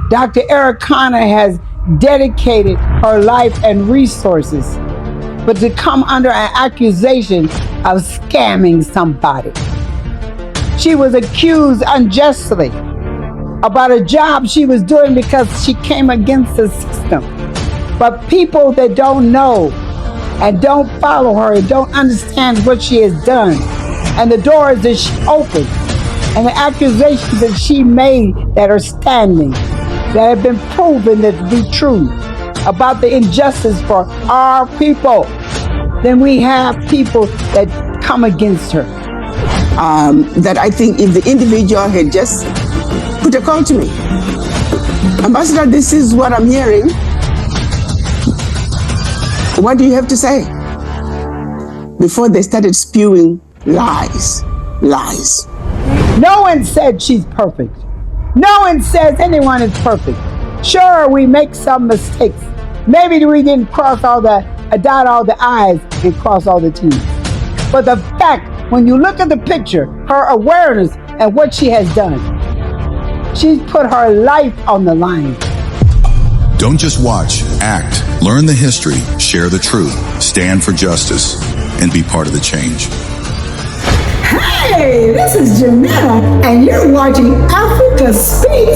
Dr. Arikana has dedicated her life and resources, but to come under an accusation of scamming somebody. She was accused unjustly about a job she was doing because she came against the system. But people that don't know and don't follow her and don't understand what she has done and the doors that she opened and the accusations that she made that are standing, that have been proven to be true about the injustice for our people, then we have people that come against her. That I think if the individual had just put a call to me, Ambassador, this is what I'm hearing. What do you have to say? Before they started spewing lies. No one said she's perfect. No one says anyone is perfect. Sure, we make some mistakes. Maybe we didn't dot all the I's and cross all the T's. But the fact, when you look at the picture, her awareness and what she has done, she's put her life on the line. Don't just watch, act. Learn the history, share the truth, stand for justice, and be part of the change. Hey, this is Janetta, and you're watching Africa Speak.